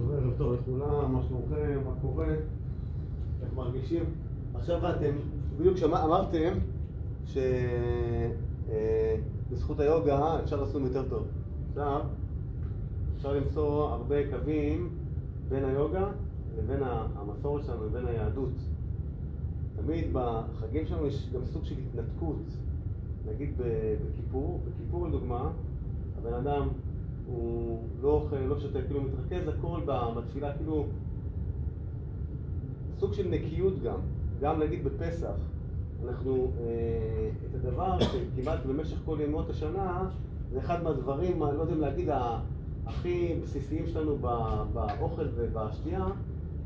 ערב טוב לכולם, מה שלומכם, מה קורה, איך מרגישים? עכשיו אתם, בדיוק אמרתם שבזכות היוגה אפשר לעשות יותר טוב. עכשיו, אפשר למצוא הרבה קווים בין היוגה לבין המסורת שלנו, לבין היהדות. תמיד בחגים שלנו יש גם סוג של התנתקות. נגיד בכיפור לדוגמה, הבן אדם הוא לא אוכל, לא שותה, כאילו מתרכז הכל בתפילה, כאילו סוג של נקיות גם נגיד בפסח, אנחנו את הדבר שכמעט במשך כל ימות השנה, זה אחד מהדברים, לא יודעים להגיד, הכי בסיסיים שלנו באוכל ובשתייה,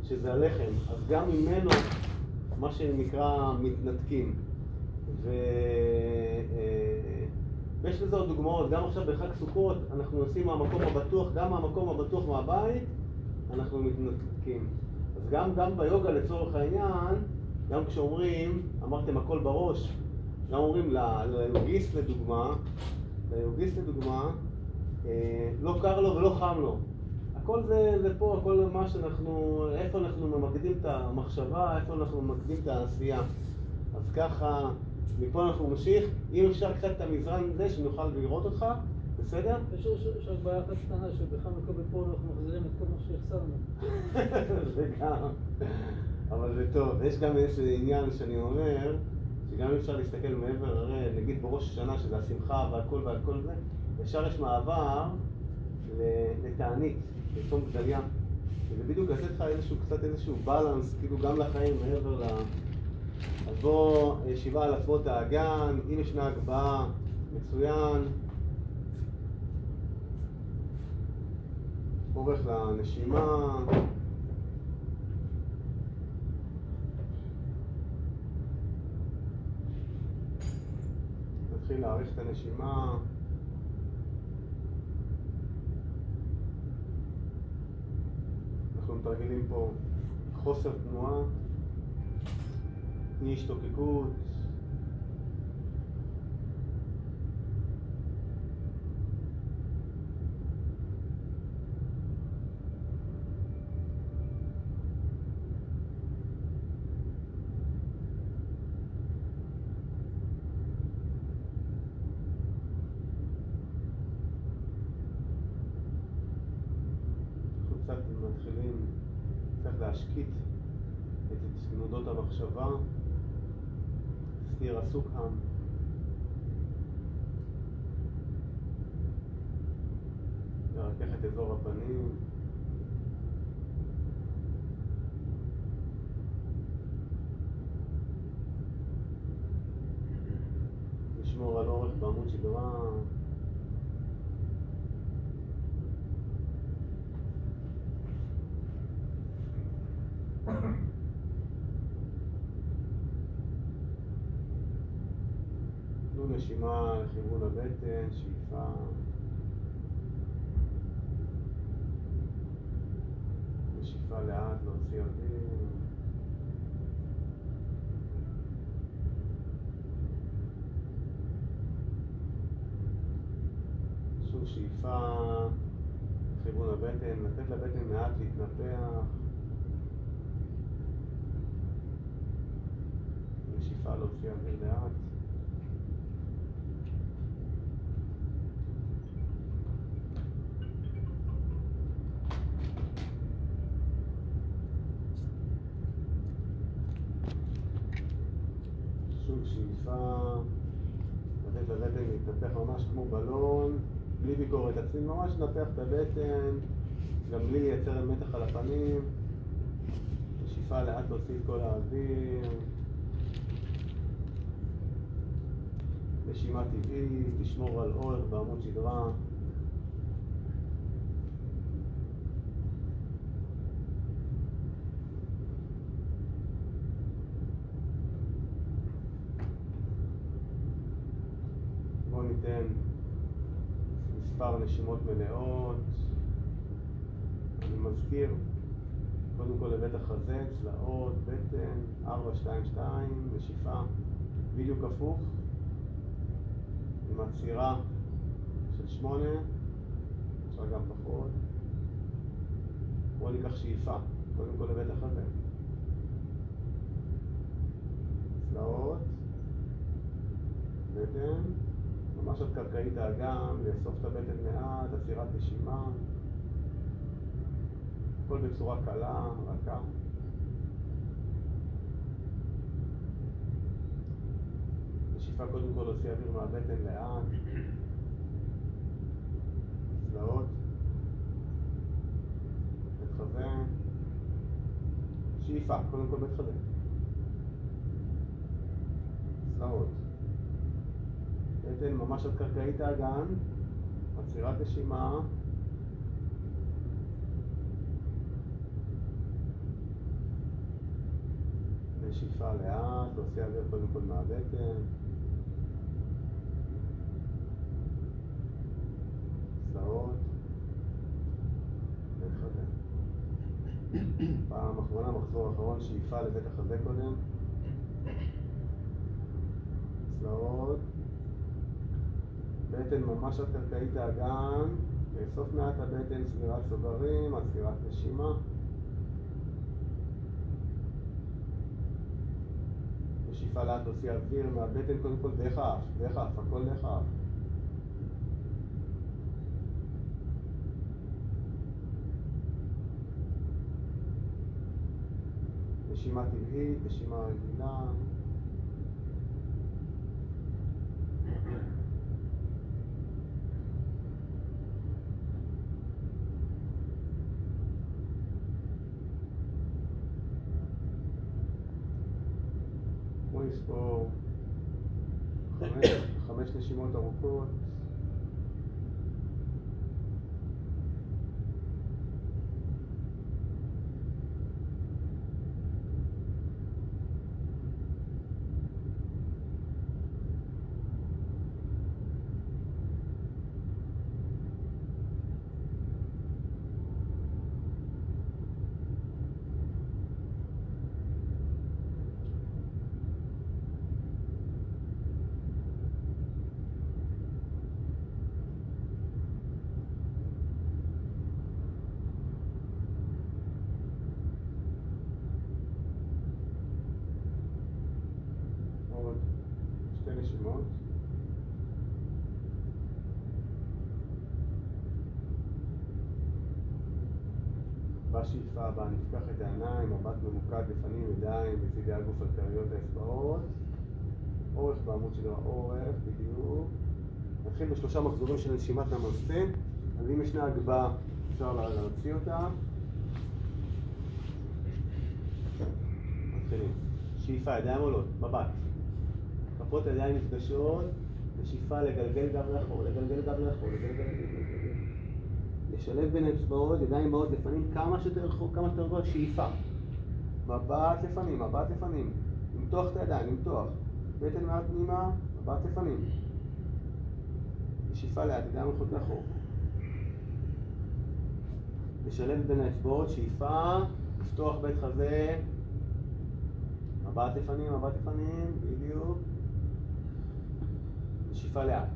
שזה הלחם. אז גם ממנו מה שנקרא מתנתקים. ויש לזה עוד דוגמאות, גם עכשיו בחג סוכות אנחנו עושים מהמקום הבטוח, גם מהמקום הבטוח מהבית אנחנו מתנתקים. אז גם ביוגה לצורך העניין, גם כשאומרים, אמרתם הכל בראש, גם אומרים ליוגיסט לדוגמה, לא קר לו ולא חם לו. הכל זה פה, הכל מה שאנחנו, איפה אנחנו ממקדים את המחשבה, איפה אנחנו ממקדים את העשייה. אז ככה, מפה אנחנו נמשיך. אם אפשר קצת את המזרן הזה, שנוכל לראות אותך, בסדר? יש רק בעיה אחת קטנה, שבחנוכה בפה אנחנו מחזירים את כל מה שהחסרנו. זה גם, אבל זה טוב. יש גם איזה עניין שאני אומר, שגם אפשר להסתכל מעבר, הרי נגיד בראש השנה, שזה השמחה והכל זה, ישר יש מעבר לתענית, לצום גדליה. וזה בדיוק לתת לך קצת איזשהו בלנס, כאילו גם לחיים מעבר אז בוא ישיבה על עצמות האגן, אם ישנה הגבהה, מצוין. אורך לנשימה. נתחיל להאריך את הנשימה. אנחנו מתרגלים פה חוסר תנועה, אי השתוקקות. אנחנו קצת מתחילים להשקיט את תנודות המחשבה. סתיר הסוכם. נרכך את אזור הפנים. נשמור על אורך בעמוד שדרה. נשימה לכיוון הבטן, שאיפה. ושאיפה לאט להוציא אוויר. שוב שאיפה לכיוון הבטן, לתת לבטן מעט להתנפח. ושאיפה להוציא אוויר לאט. שאיפה, לתת לבטן להתנפח ממש כמו בלון, בלי ביקורת עצמית, ממש לנפח את הבטן, גם בלי לייצר מתח על הפנים. שאיפה לאט להוציא את כל האוויר. נשימה טבעית, תשמור על אורך בעמוד שדרה. ניתן מספר נשימות מלאות. אני מזכיר קודם כל לבית החזה, צלעות, בטן, 4, 2, 2, נשיפה בדיוק הפוך עם עצירה של 8, אפשר גם פחות. בואו ניקח שאיפה, קודם כל לבית החזה. צלעות, בטן, ממש עד קרקעית האגן, לאסוף את הבטן מעט, עצירת נשימה. הכל בצורה קלה, רכה. בשאיפה קודם כל להוציא אוויר מהבטן לאט. צלעות. בית חזה. שאיפה, קודם כל בית חזה. צלעות. בטן ממש עד קרקעית האגן. עצירת נשימה. שאיפה לאט, להוציא אוויר קודם כל מהבטן. צלעות. בית חזה. פעם אחרונה, מחזור אחרון, שאיפה לבית החזה קודם. צלעות. בטן ממש עד קרקעית האגן. לאסוף מעט הבטן, סגירת צווארים, עצירת נשימה. שאיפה לאט להוציא אוויר מהבטן קודם כל דרך האף, הכל דרך האף. נשימה טבעית, נשימה רגילה. נספור 5 נשימות ארוכות. נשימות. בשאיפה הבאה נפקח את העיניים, מבט ממוקד לפנים, ידיים, בצידי הגוף על קריות האצבעות. אורך בעמוד של האורך, בדיוק. נתחיל ב3 מחזורים של נשימת נמסטה. אז אם ישנה הגבהה אפשר להוציא אותה. מתחילים. שאיפה, ידיים עולות, מבט. כפות הידיים נפגשות, בשאיפה לגלגל גב לאחור, לגלגל גב לאחור, לשלב בין האצבעות, ידיים באות לפנים, כמה שיותר רחוק, כמה שיותר רחוק, שאיפה. מבט לפנים, מבט לפנים. למתוח את הידיים, למתוח. בטן מעט פנימה, מבט לפנים. בשאיפה לאט, ידיים הולכות לאחור. לשלב בין האצבעות, שאיפה, לפתוח בית חזה. מבט לפנים, מבט לפנים, בדיוק. שאיפה לאט.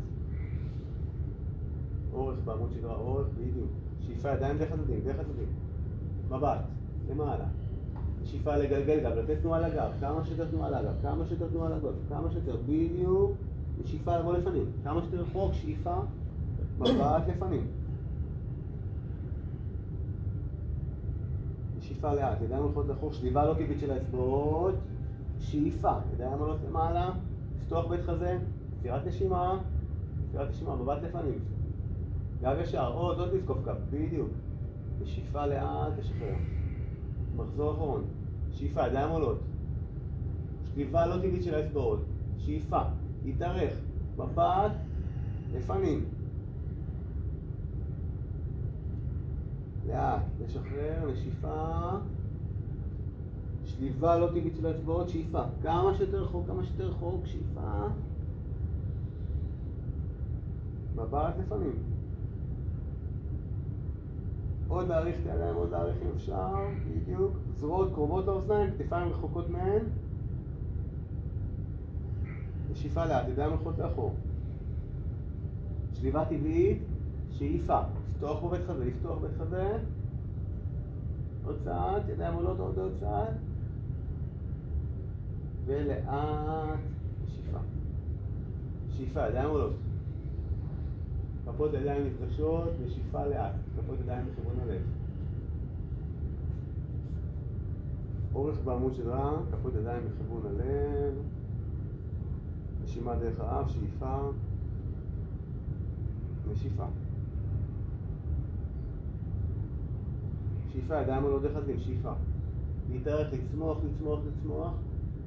אורך בעמוד שדרה, אורך, בדיוק. שאיפה ידיים דרך הצדדים, דרך הצדדים. מבט, למעלה. שאיפה לגלגל גב, לתת תנועה לגב, כמה שיותר תנועה לגב, כמה שיותר תנועה לגב, כמה שיותר, בדיוק. שאיפה לבוא לפנים, כמה שיותר רחוק, שאיפה, מבט לפנים. שאיפה לאט, ידיים הולכות לאחור, שליבה לא טבעית של האצבעות. שאיפה, ידיים עולות למעלה, לפתוח בית חזה, ספירת נשימה, מבט לפנים. גב ישר, עוד לזקוף גב, בדיוק. בשאיפה לאט, תשחרר. מחזור אחרון. שאיפה, ידיים עולות. שליבה לא טבעית של האצבעות. שאיפה, יתארך, מבט לפנים. לאט, לשחרר, נשיפה. שליבה לא טבעית של האצבעות, שאיפה. כמה שיותר רחוק, כמה שיותר רחוק, שאיפה. מבט לפנים. עוד להאריך את הידיים, עוד להאריך אם אפשר, בדיוק. זרועות קרובות לאוזניים, כתפיים רחוקות מהן. שאיפה לאט, ידיים הולכות לאחור. שליבה טבעית, שאיפה. לפתוח בבית חזה, לפתוח בית חזה. עוד צעד, ידיים עולות עוד צעד. ולאט, שאיפה. שאיפה, ידיים עולות. כפות ידיים נפגשות, ושאיפה לאט. כפות ידיים לכיוון הלב. אורך בעמוד שדרה, כפות ידיים לכיוון הלב. נשימה דרך האף, שאיפה. ושאיפה. שאיפה, ידיים עולות דרך הזים, שאיפה. להתארך, לצמוח, לצמוח, לצמוח.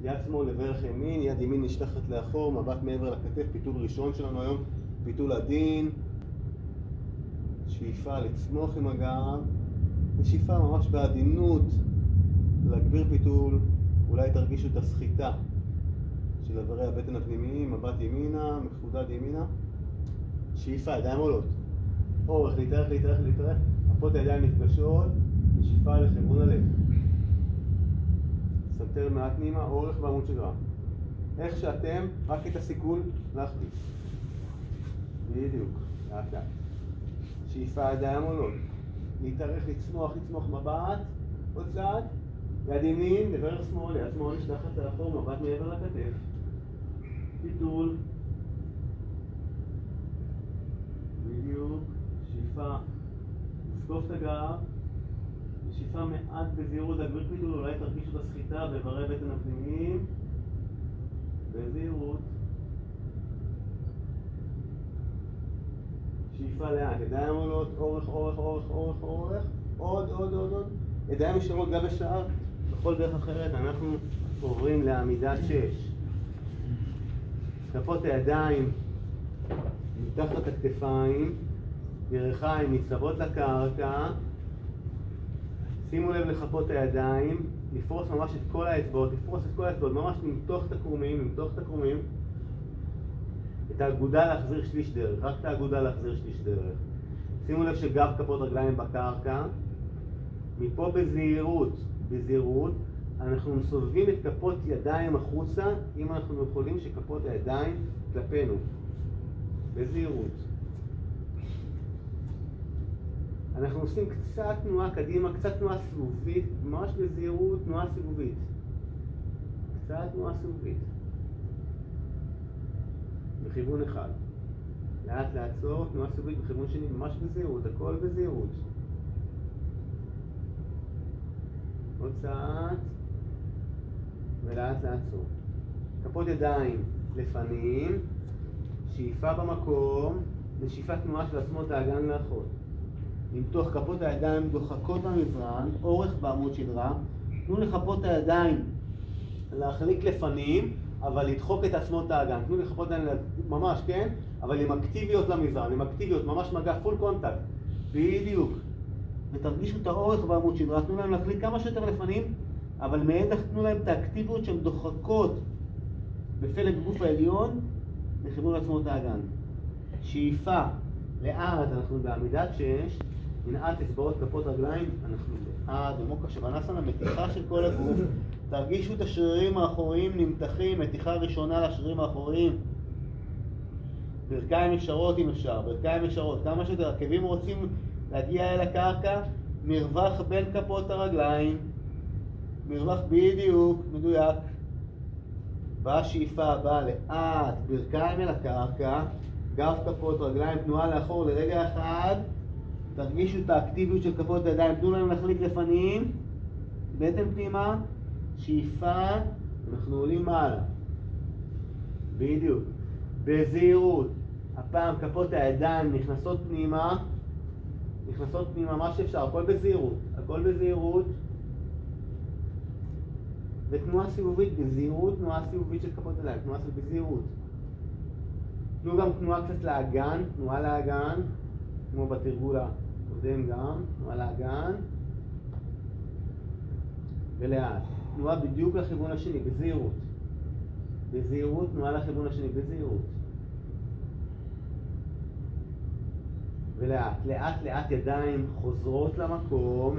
יד שמאל לברך ימין, יד ימין נשלחת לאחור, מבט מעבר לכתף, פיתול ראשון שלנו היום, פיתול עדין. שאיפה לצמוח עם הגב, ושאיפה ממש בעדינות, להגביר פיתול, אולי תרגישו את הסחיטה של איברי הבטן הפנימיים, מבט ימינה, מחודד ימינה. שאיפה, ידיים עולות. אורך, להתארך, להתארך, להתארך, כפות הידיים נפגשות, ושאיפה לכיוון הלב. סנטר מעט פנימה, אורך בעמוד שדרה. איך שאתם, רק את הסיכול להחליף. בדיוק, לאט לאט. שאיפה, ידיים עולות. להתארך, לצמוח, לצמוח מבט, עוד צעד. יד ימין, לברך שמאל, יד שמאל נשלחת לאחור, מבט מעבר לכתף. פיתול. בדיוק. שאיפה, לסקוף את הגב. שאיפה מעט בזהירות, להגביר פיתול, אולי תרגישו את הסחיטה באיברי בטן הפנימיים. בזהירות. שאיפה לאט, ידיים עולות, אורך, אורך, אורך, אורך, אורך. עוד, עוד, עוד, עוד. ידיים ישרות גם בשאר. בכל דרך אחרת אנחנו עוברים לעמידת 6. כפות הידיים מתחת הכתפיים, ירכיים ניצבות לקרקע. שימו לב לכפות הידיים, לפרוס ממש את כל האצבעות, ממש למתוח את הקרומים, את האגודה להחזיר שליש דרך, רק את האגודה להחזיר שליש דרך. שימו לב שגב כפות רגליים בקרקע. מפה בזהירות, אנחנו מסובבים את כפות ידיים החוצה, אם אנחנו יכולים שכפות הידיים כלפינו. בזהירות. אנחנו עושים קצת תנועה קדימה, קצת תנועה סיבובית, ממש בזהירות, תנועה סיבובית. קצת תנועה סיבובית. בכיוון אחד. לאט לעצור, תנועה סיבובית בכיוון שני, ממש בזהירות, הכל בזהירות. עוד צעד, ולאט לעצור. כפות ידיים לפנים, שאיפה במקום, ושאיפה תנועה של עצמות האגן לאחור. למתוח כפות הידיים דוחקות במזרן, אורך בעמוד שדרה. תנו לכפות הידיים להחליק לפנים, אבל לדחוק את עצמות האגן. תנו לכפות הידיים ממש, כן? אבל עם אקטיביות למזרן, עם אקטיביות, ממש מגע, פול קונטקט. בדיוק. ותרגישו את האורך בעמוד שדרה, תנו להם להחליק כמה שיותר לפנים, אבל מאידך תנו להם את האקטיביות שהן דוחקות בפלג גוף העליון לכיוון עצמות האגן. שאיפה, לאט, אנחנו בעמידת 6, מנעט אצבעות כפות רגליים, אנחנו לאט, במוקה שבנסנה, מתיחה של כל הגוף. תרגישו את השרירים האחוריים נמתחים, מתיחה ראשונה לשרירים האחוריים. ברכיים ישרות אם אפשר, ברכיים ישרות, כמה שיותר, עקבים רוצים להגיע אל הקרקע, מרווח בין כפות הרגליים, מרווח בדיוק, מדויק. בשאיפה הבאה לאט, ברכיים אל הקרקע, גב כפות רגליים, תנועה לאחור לרגע אחד, תרגישו את האקטיביות של כפות הידיים, תנו להם להחליק לפנים, בטן פנימה, שאיפה, אנחנו עולים מעלה. בדיוק. בזהירות, הפעם כפות הידיים נכנסות פנימה, מה שאפשר, הכל בזהירות. ותנועה סיבובית, בזהירות, תנועה סיבובית של כפות הידיים, תנועה סיבובית בזהירות. תנו גם תנועה קצת לאגן, תנועה לאגן, כמו בתרגול הקודם גם, תנועה לאגן. ולאט. תנועה בדיוק לכיוון השני, בזהירות. בזהירות, תנועה לכיוון השני, בזהירות. ולאט, לאט ידיים חוזרות למקום,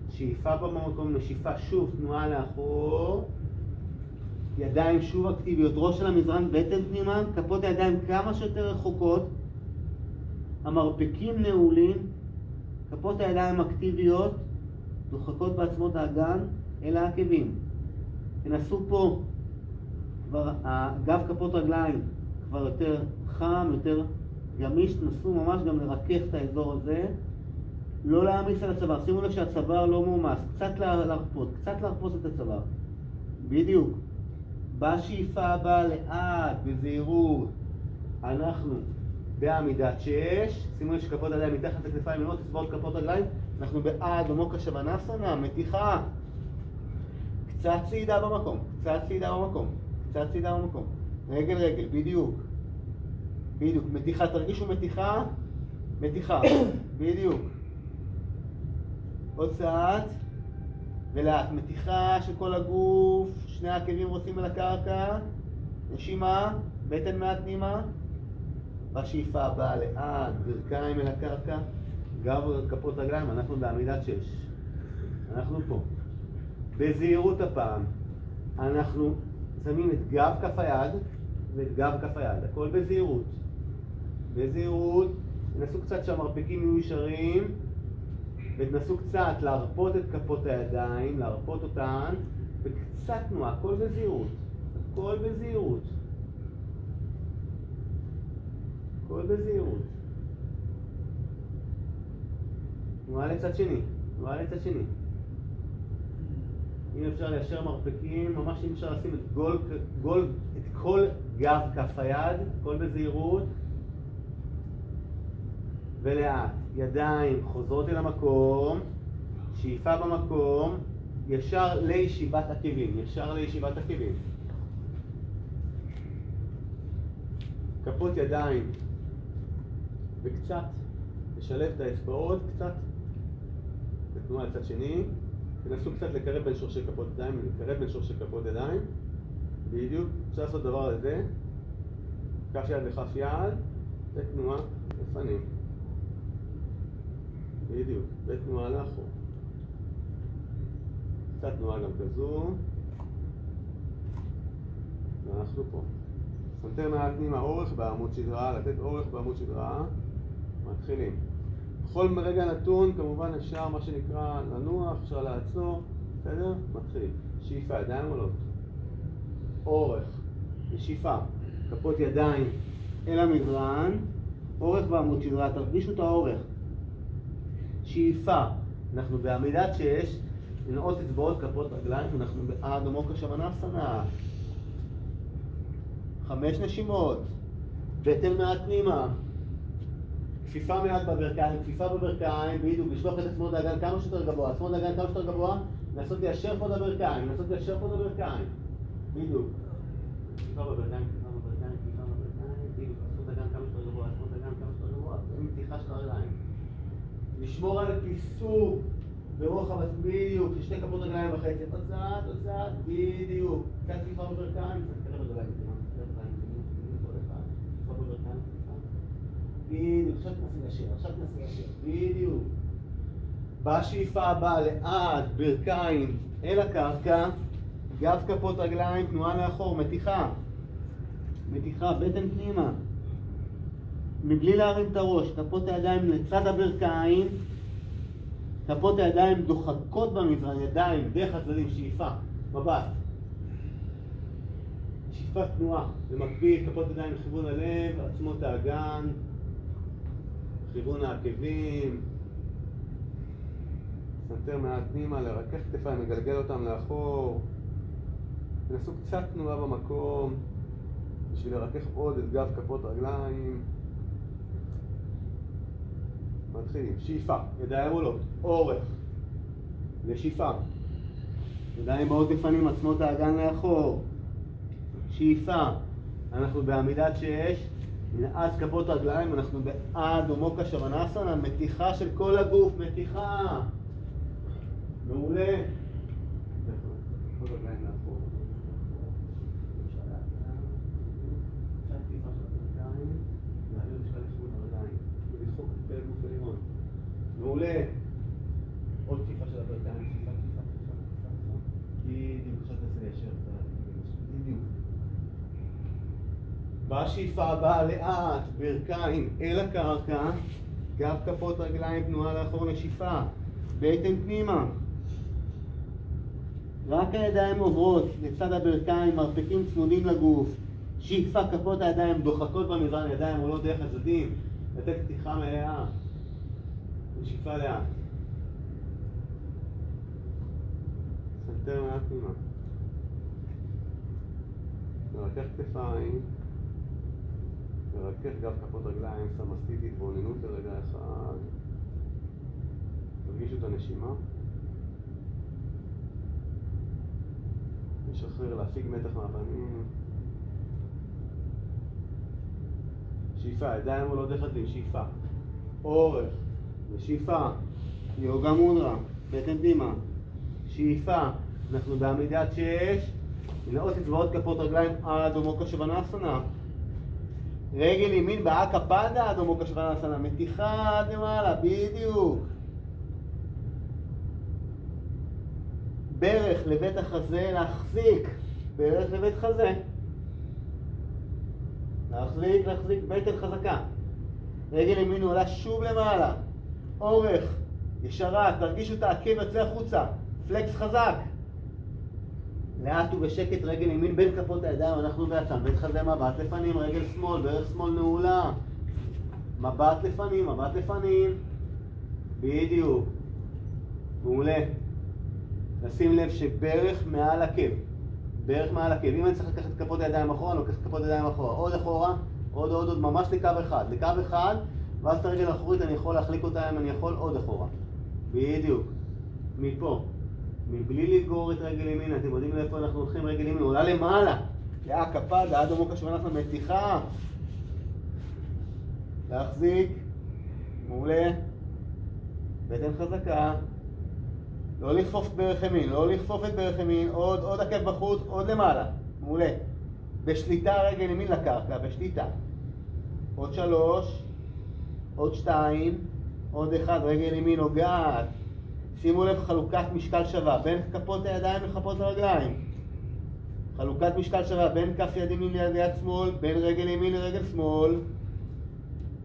שאיפה במקום, נשיפה שוב, תנועה לאחור. ידיים שוב אקטיביות, ראש של המזרן, בטן פנימה, כפות הידיים כמה שיותר רחוקות. המרפקים נעולים, כפות הידיים אקטיביות, דוחקות בעצמות האגן אל העקבים. תנסו פה, כבר גב כפות רגליים כבר יותר חם, יותר גמיש, תנסו ממש גם לרכך את האזור הזה, לא להעמיס על הצוואר, שימו לב שהצוואר לא מומס, קצת להרפות את הצוואר, בדיוק. בשאיפה הבאה לאט, בזהירות, אנחנו בעמידת 6, שימו לב שכפות רגליים מתחת לכתפיים ימינות, אצבעות כפות רגליים, אנחנו באדו מוקה שוונסנה, מתיחה, קצת צעידה במקום, רגל, בדיוק, מתיחה, תרגישו מתיחה, בדיוק, עוד צעד, ולאט, מתיחה של כל הגוף, שני העקבים רוצים אל הקרקע, נשימה, בטן מעט פנימה, בשאיפה הבאה לאט, ברכיים אל הקרקע, גב כפות רגליים, אנחנו בעמידת 6, אנחנו פה, בזהירות הפעם, אנחנו שמים את גב כף היד ואת גב כף היד, הכל בזהירות, תנסו קצת שהמרפקים יהיו ישרים, ותנסו קצת להרפות את כפות הידיים, להרפות אותן, וקצת תנועה, הכל בזהירות. תנועה לצד שני. אם אפשר ליישר מרפקים, ממש אם אפשר לשים את כל גב כף היד, הכל בזהירות. ולאט, ידיים חוזרות אל המקום, שאיפה במקום, ישר לישיבת עקבים, כפות ידיים, וקצת לשלב את האצבעות, קצת בתנועה לצד שני, תנסו קצת לקרב בין שורשי כפות ידיים, בדיוק, אפשר לעשות דבר לזה, כף יד לכף יד, ותנועה לפנים. בדיוק, ותנועה לאחור. קצת תנועה גם כזו. ואנחנו פה. סנטר מעט פנימה אורך בעמוד שדרה, לתת אורך בעמוד שדרה. מתחילים. בכל רגע נתון, כמובן אפשר מה שנקרא לנוח, אפשר לעצור. בסדר? מתחילים. שאיפה, ידיים עולות. אורך. ושאיפה. כפות ידיים אל המדרן. אורך בעמוד שדרה, תרגישו את האורך. שאיפה, אנחנו בעמידת 6, ננעוט אצבעות כפות רגליים, אנחנו באדו מוקה שוונסנה. 5 נשימות, בטן מעט פנימה, כפיפה מעט בברכיים, בדיוק, לשלוח את עצמות האגן כמה שיותר גבוה, לנסות ליישר פה את הברכיים, בדיוק. כפיפה בברכיים, בדיוק, לעשות אגן כמה שיותר גבוה, מתיחה של הרגליים. לשמור על פיסוק ברוחב בדיוק, שתי כפות רגליים וחצי, עוד צעד, בדיוק, קצת כפיפה בברכיים, קצת קרב רגליים, בדיוק, עכשיו תנסי לשיר, בדיוק. בשאיפה הבאה לאט, ברכיים אל הקרקע, גב כפות רגליים, תנועה לאחור, מתיחה, בטן פנימה. מבלי להרים את הראש, כפות הידיים לצד הברכיים, כפות הידיים דוחקות במזרן, ידיים דרך הצדדים, שאיפה, מבט. שאיפת תנועה, במקביל, כפות ידיים לכיוון הלב, עצמות האגן, כיוון העקבים, סנטר מעט פנימה, לרכך כתפיים, מגלגל אותם לאחור, תנסו קצת תנועה במקום, בשביל לרכך עוד את גב כפות רגליים. מתחילים, שאיפה, ידיים עולות, אורך, ושאיפה, ידיים מאוד לפנים, עצמות האגן לאחור, שאיפה, אנחנו בעמידת 6, ננעץ כפות רגליים, אנחנו באדו מוקה שוונסנה, מתיחה של כל הגוף, מתיחה, מעולה, כפות רגליים לאחור, מעולה. עוד כפיפה של הברכיים, כפיפה. בדיוק, עכשיו תנסה ליישר את בדיוק. בשאיפה הבאה לאט, ברכיים אל הקרקע, גב כפות רגליים, תנועה לאחור, נשיפה, בטן פנימה. רק הידיים עוברות לצד הברכיים, מרפקים צמודים לגוף. שאיפה, כפות הידיים דוחקות במזרן, ידיים עולות דרך הצדדים. לתת פתיחה מלאה. ושאיפה לאט. סנטר מעט פנימה. מרכך כתפיים. מרכך גב כפות רגליים, סמסטית, התבוננות לרגע אחד. תרגישו את הנשימה. לשחרר, להפיג מתח מהפנים. שאיפה, ידיים עולות דרך הצדדים, שאיפה. אורך, ושאיפה. יוגה מודרה, בטן פנימה. שאיפה, אנחנו בעמידת 6. ננעוץ אצבעות כפות רגליים עד אדמו קשבנסנה. רגל ימין באקה פדה עד אדמו קשבנסנה. מתיחה עד למעלה, בדיוק. ברך לבית החזה, להחזיק. ברך לבית חזה. להחזיק, בטן חזקה. רגל ימין עולה שוב למעלה. אורך, ישרה, תרגישו את העקב יוצא החוצה. פלקס חזק. לאט ובשקט רגל ימין בין כפות הידיים, אנחנו בעצם. בית חזה מבט לפנים, רגל שמאל, ברך שמאל נעולה. מבט לפנים, מבט לפנים. בדיוק. מעולה. נשים לב שברך מעל עקב. ברך מעל עקב. אם אני צריך לקחת כפות הידיים אחורה, אני לוקח כפות הידיים אחורה. עוד אחורה, עוד, ממש לקו אחד. לקו אחד, ואז את הרגל האחורית אני יכול להחליק אותה אם אני יכול עוד אחורה. בדיוק. מפה. מבלי לגרור את רגל ימין, אתם יודעים לאיפה אנחנו הולכים רגל ימין, עולה למעלה. לאקה פדה, עד אדמו קשבנסנה, מתיחה. להחזיק. מעולה. בטן חזקה. לא לכפוף את ברך ימין, לא לכפוף את ברך ימין, עוד עקב בחוץ, עוד למעלה. מעולה. בשליטה רגל ימין לקרקע, בשליטה. עוד 3, עוד 2, עוד 1, רגל ימין נוגעת. שימו לב, חלוקת משקל שווה, בין כפות הידיים לכפות הרגליים. חלוקת משקל שווה, בין כף יד ימין ליד שמאל, בין רגל ימין לרגל שמאל.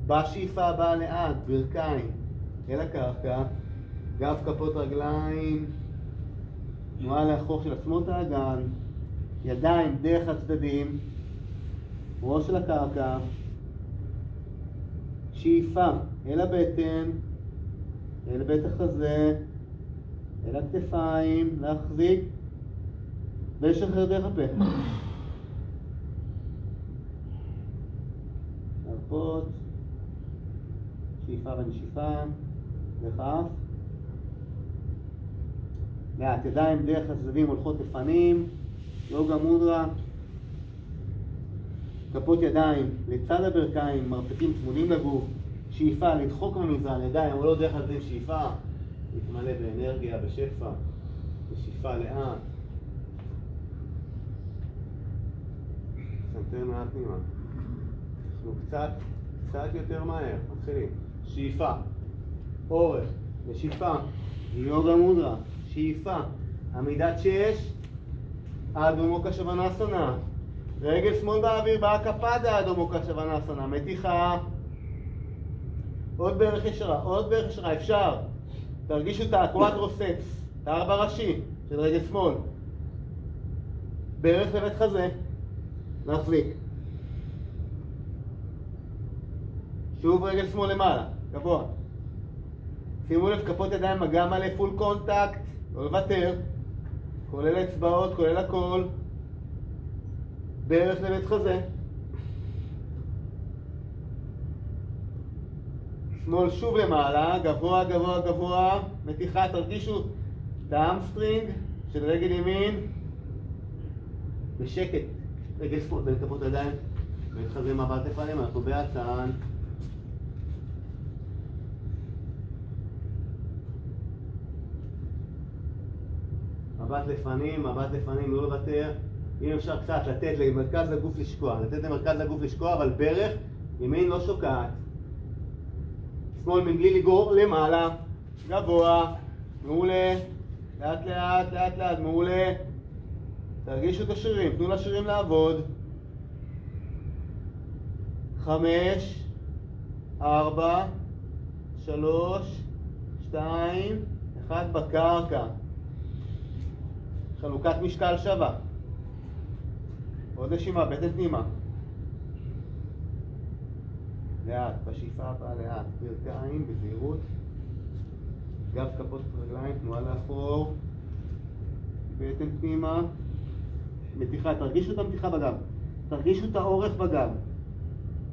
בשאיפה הבאה לאט, ברכיים, אל הקרקע. גב כפות רגליים, תנועה לאחור של עצמות האגן, ידיים דרך הצדדים, ראש לקרקע, שאיפה אל הבטן, אל בית החזה, אל הכתפיים, להחזיק ולשחרר דרך הפה. להרפות, שאיפה ונשיפה, דרך האף. לאט, ידיים דרך הצדדים הולכות לפנים, יוגה מודרה. כפות ידיים לצד הברכיים, מרפקים צמודים לגוף. שאיפה, לדחוק במזרן, ידיים עולות דרך הצדדים, שאיפה. להתמלא באנרגיה, בשפע. ושאיפה לאט. סנטר מעט פנימה. אנחנו קצת יותר מהר. מתחילים. שאיפה. אורך. ושאיפה. יוגה מודרה. שאיפה, עמידת 6, עד אדמו קשבנסנה. רגל שמאל באוויר, באקה פדה, עד אדמו קשבנסנה. מתיחה. עוד ברך ישרה, אפשר. תרגישו את הקוואדרוספס, את הארבע ראשי של רגל שמאל. ברך לבית חזה. להחזיק. שוב רגל שמאל למעלה, גבוה. שימו לב, כפות ידיים מגע מלא, פול קונטקט. לא לוותר, כולל אצבעות, כולל הכל. ברך לבית חזה. שמאל שוב למעלה, גבוה, גבוה, גבוה. מתיחה, תרגישו את האמסטרינג של רגל ימין. בשקט, רגל שמאל בין כפות ידיים. בית חזה מבט לפנים, אנחנו בעצן. מבט לפנים, לא לוותר. אם אפשר קצת לתת למרכז הגוף לשקוע, אבל ברך ימין לא שוקעת. שמאל מבלי לגרור למעלה, גבוה, מעולה, לאט לאט, מעולה. תרגישו את השרירים, תנו לשרירים לעבוד. 5, 4, 3, 2, 1 בקרקע. חלוקת משקל שווה. עוד נשימה, בטן פנימה. לאט, בשאיפה הבאה לאט, ברכיים, בזהירות. גב כפות רגליים, תנועה לאחור. בטן פנימה. מתיחה, תרגישו את המתיחה בגב. תרגישו את האורך בגב.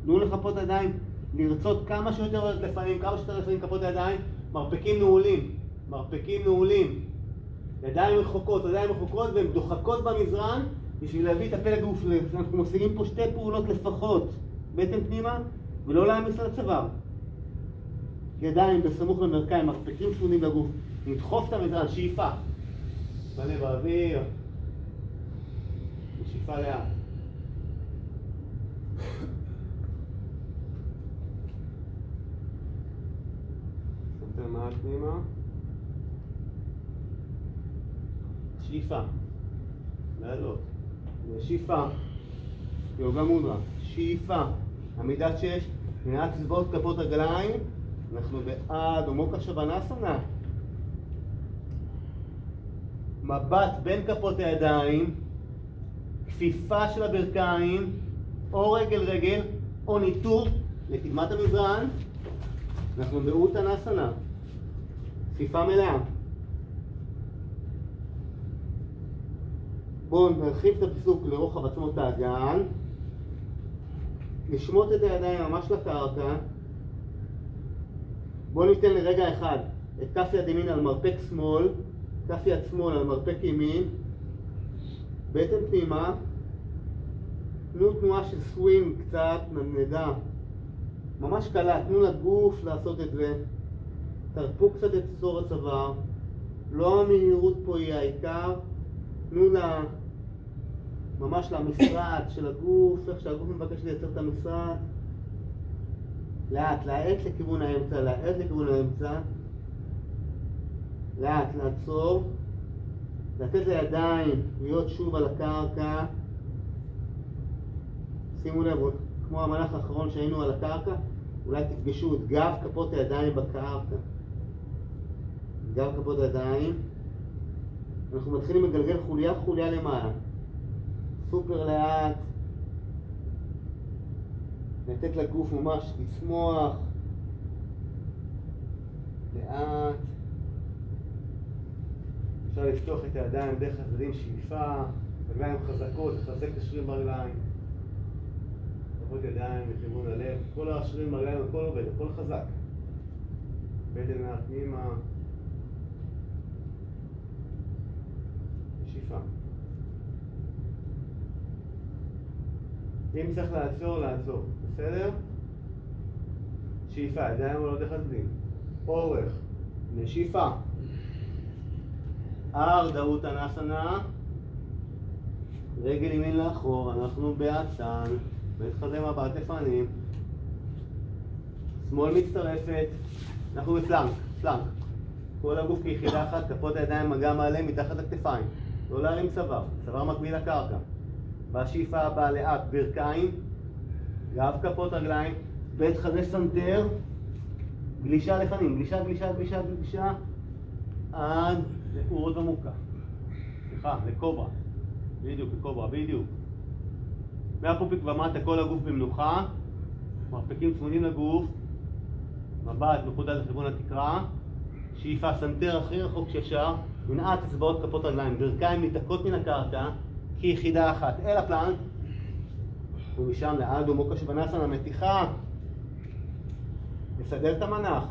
תנו לכפות הידיים, לרצות כמה שיותר לפנים, כמה שיותר לפנים כפות הידיים. מרפקים נעולים, מרפקים נעולים. ידיים רחוקות, ידיים רחוקות והן דוחקות במזרן בשביל להביא את הפלג גוף. אנחנו משיגים פה שתי פעולות לפחות. בטן פנימה ולא להעמיס על הצוואר. ידיים בסמוך למרכיים, מרפקים צמודים לגוף. נדחוף את המזרן, שאיפה. מלא באוויר. שאיפה לאט. יותר מעט פנימה. שאיפה. לעלות. שאיפה. יוגה מודרה. שאיפה. עמידת 6. מניעת צבאות כפות רגליים. אנחנו בעד מוקה שבנסנה. מבט בין כפות הידיים. כפיפה של הברכיים. או רגל רגל. או ניתור לקדמת המזרן. אנחנו באוטנסנה. כפיפה מלאה. בואו נרחיב את הפיסוק לרוחב עצמות האגן. נשמוט את הידיים ממש לקרקע. בואו ניתן לרגע אחד את כף יד ימין על מרפק שמאל, כף יד שמאל על מרפק ימין, בטן פנימה. תנו תנועה של סווינג קצת, נדע. ממש קלה, תנו לגוף לעשות את זה. תרפו קצת את צור הצוואר. לא המהירות פה היא העיקר. תנו ממש למשרד של הגוף, איך שהגוף מבקש לייצר את המשרד. לאט, לאט לכיוון האמצע, לאט לכיוון האמצע. לאט, לעצור. לתת לידיים להיות שוב על הקרקע. שימו לב, כמו המהלך האחרון שהיינו על הקרקע, אולי תפגשו את גב כפות הידיים בקרקע. גב כפות הידיים. אנחנו מתחילים לגלגל חוליה חוליה למעלה. סופר לאט. לתת לגוף ממש לצמוח. לאט. אפשר לפתוח את הידיים דרך הצדדים, שאיפה. רגליים חזקות, לחזק את השרירים ברגליים. כפות ידיים לכיוון הלב. כל השרירים ברגליים, הכל עובד, הכל חזק. בטן מהפנימה. שאיפה. אם צריך לעצור, לעצור. בסדר? שאיפה, ידיים עולות לחצדים. אורך. נשיפה. ארדאוטנסנה. רגל ימין לאחור, אנחנו בעצן. בית חזה מבט לפנים. שמאל מצטרפת. אנחנו בפלנק, פלנק. כל הגוף כיחידה אחת, כפות הידיים מגע מעלה מתחת לכתפיים. לא להרים צוואר, צוואר מקביל לקרקע. בשאיפה הבאה לאט, ברכיים, גב כפות רגליים, בית חזה סנטר, גלישה לפנים, גלישה, גלישה, גלישה, גלישה, עד לאורות עמוקה. סליחה, לקוברה. בדיוק, לקוברה, בדיוק. מהפופיק ומטה כל הגוף במנוחה, מרפקים צמודים לגוף, מבט מחודד לכיוון התקרה, שאיפה סנטר הכי רחוק שאפשר, מנעט אצבעות כפות רגליים, ברכיים ניתקות מן הקרקע, כיחידה אחת אל הפלנק, ומשם לאדו מוקה שבנסנה מתיחה. נסדר את המנח.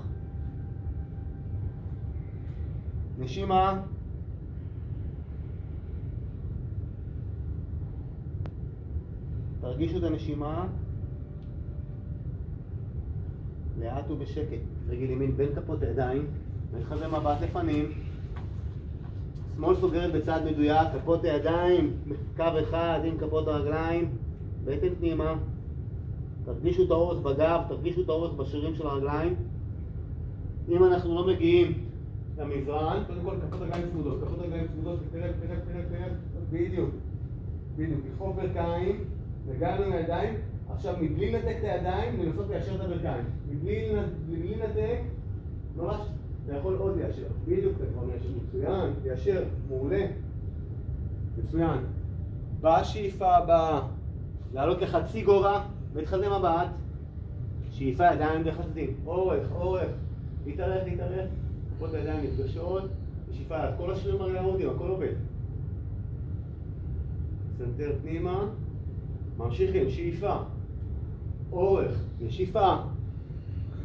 נשימה. תרגישו את הנשימה. לאט ובשקט. רגל ימין בין כפות הידיים. וחזה מבט לפנים. שמאל סוגרת בצד מדויק, כפות הידיים, קו אחד עם כפות הרגליים, בטן פנימה. תרגישו את האורך בגב, תרגישו את האורך בשרירים של הרגליים. אם אנחנו לא מגיעים למזרן, קודם כל כפות רגליים צמודות, כפות רגליים צמודות, תראה, בדיוק. בדיוק, לכפוף ברכיים, הגענו עם הידיים, עכשיו מבלי לנתק את הידיים, לנסות ליישר את הברכיים. מבלי לנתק, ממש, אתה יכול עוד ליישר. בדיוק, אתה כבר מיישר מצוין, ליישר, מעולה. מצוין. בשאיפה הבאה, לעלות לחצי גובה, מתחזה מבט. שאיפה ידיים דרך הצדדים. אורך, אורך. להתארך, להתארך. כפות הידיים נפגשות. ושאיפה על כל השרירים הרגליים עומדים, הכל עובד. סנטר פנימה. ממשיכים, שאיפה. אורך, ושאיפה.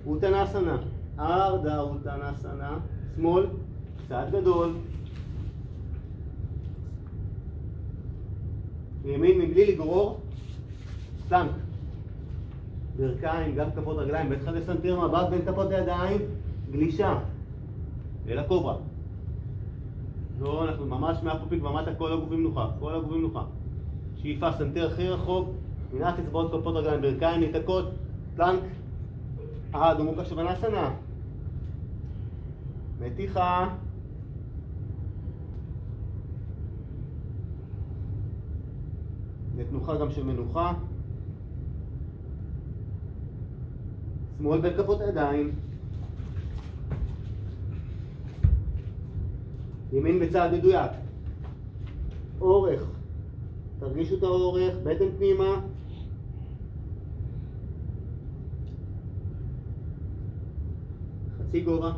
אוטנסנה. ארדה אוטנסנה. שמאל, צעד גדול. ימין מבלי לגרור. פלנק. ברכיים, גם כפות רגליים, בטח לסנטר מבט בין כפות הידיים, גלישה. אל הקוברה. לא, אנחנו ממש מהפופיק ומטה, כל הגופים נוחה, כל הגופים נוחה. שאיפה, סנטר הכי רחוק, מנעת אצבעות כפות רגליים, ברכיים ניתקות, פלנק. אדו מוקה שבנסנה. מתיחה. זה תנוחה גם של מנוחה. שמאל בין כפות הידיים. ימין בצעד מדויק. אורך. תרגישו את האורך, בטן פנימה. חצי גובה.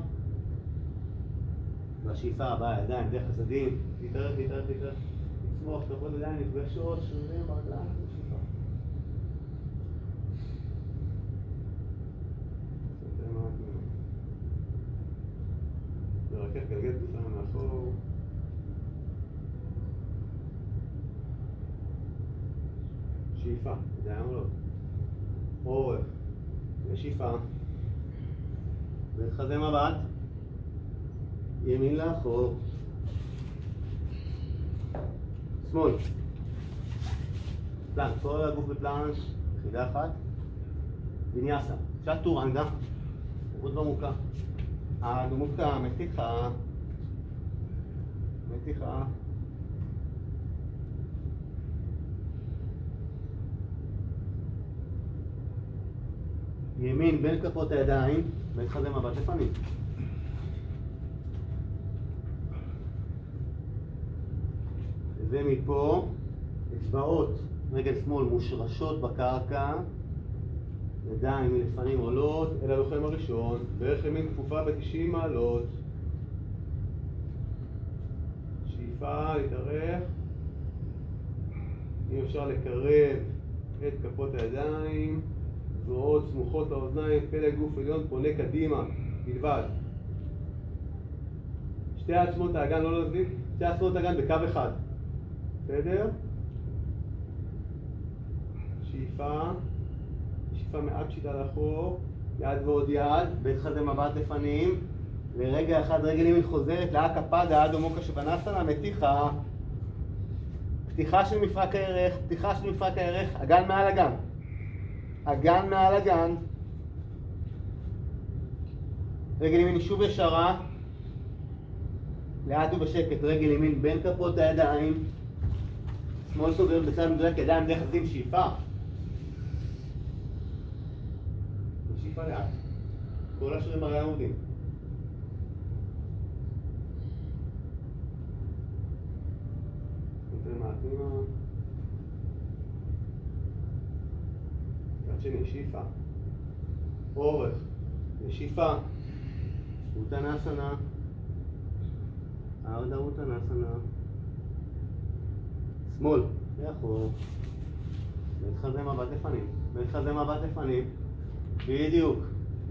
והשאיפה הבאה, ידיים דרך הצדדים. להתארך, להתארך, להתארך. לצמוח, כפות ידיים נפגשות, שרירים ברגליים, שאיפה. לרכך גלגל תפנה מאחור. שאיפה, ידיים עולות. אורך, ושאיפה. וחזה מבט. ימין לאחור. שמאל. פלנק, כל הגוף בפלנק, יחידה אחת. ויניאסה, צ'טורנגה. עוד במוקה. הדמוקה, מתיחה. מתיחה. ימין בין כפות הידיים, מתחזה מבט לפנים. ומפה, אצבעות רגל שמאל מושרשות בקרקע, ידיים מלפנים עולות אל הלוחם הראשון, ברך ימין כפופה ב-90 מעלות. שאיפה, להתארך. אם אפשר לקרב את כפות הידיים, זרועות סמוכות לאוזניים, פלג גוף עליון פונה קדימה בלבד. שתי עצמות האגן לא להזליק, שתי עצמות האגן בקו אחד. בסדר? שאיפה. שאיפה מעט פשיטה לאחור, יד ועוד יד, בית חזה מבט לפנים, לרגע אחד רגל ימין חוזרת, להקפדה, אדו מוקה שבנסנה, מתיחה, פתיחה של מפרק הערך, פתיחה של מפרק הערך, אגן מעל אגן, אגן מעל אגן, רגל ימין שוב ישרה, לאט ובשקט, רגל ימין בין כפות הידיים, שמאל סוגר בצד מדויק, ידיים דרך הצדדים, שאיפה. שאיפה לאט. כל השרירים הרגליים עומדים. נותן מעטים. צד שני, שאיפה. אורך. ושאיפה. אוטנסנה. ארדה אוטנסנה. שמאל, לאחור. מתחזה מבט לפנים. מתחזה מבט לפנים. בדיוק.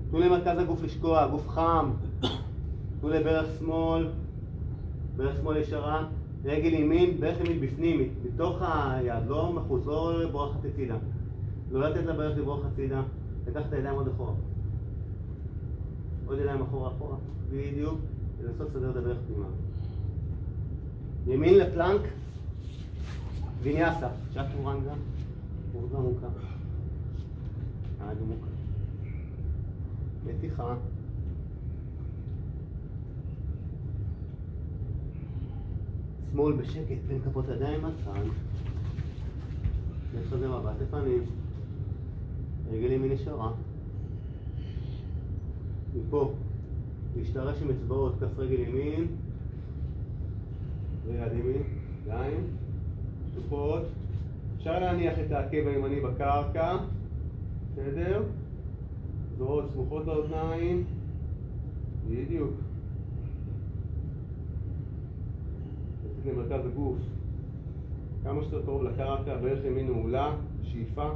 תנו למרכז הגוף לשקוע, גוף חם. תנו לברך שמאל. ברך שמאל ישרה. רגל ימין, ברך ימין בפנים, בתוך היד, לא מחוץ, לא בורחת הצידה. לא לתת לברך לברוח הצידה. לקח את הידיים עוד אחורה. עוד ידיים אחורה אחורה. בדיוק. ולנסות לסדר את הברך פנימה. ימין לפלנק. ויניאסה, צ'טורנגה, אורדה מוקה, אדו מוקה, מתיחה, שמאל בשקט בין כפות הידיים בצד, מתחזה מבט לפנים, רגל ימין ישרה, מפה, להשתרש עם אצבעות, כף רגל ימין, ויד ימין, ידיים, סמוכות. אפשר להניח את העקב הימני בקרקע, בסדר? זרועות סמוכות לאוזניים, בדיוק. יוצאת למרכז הגוף, כמה שיותר קרוב לקרקע, ברך ימין נעולה, שאיפה,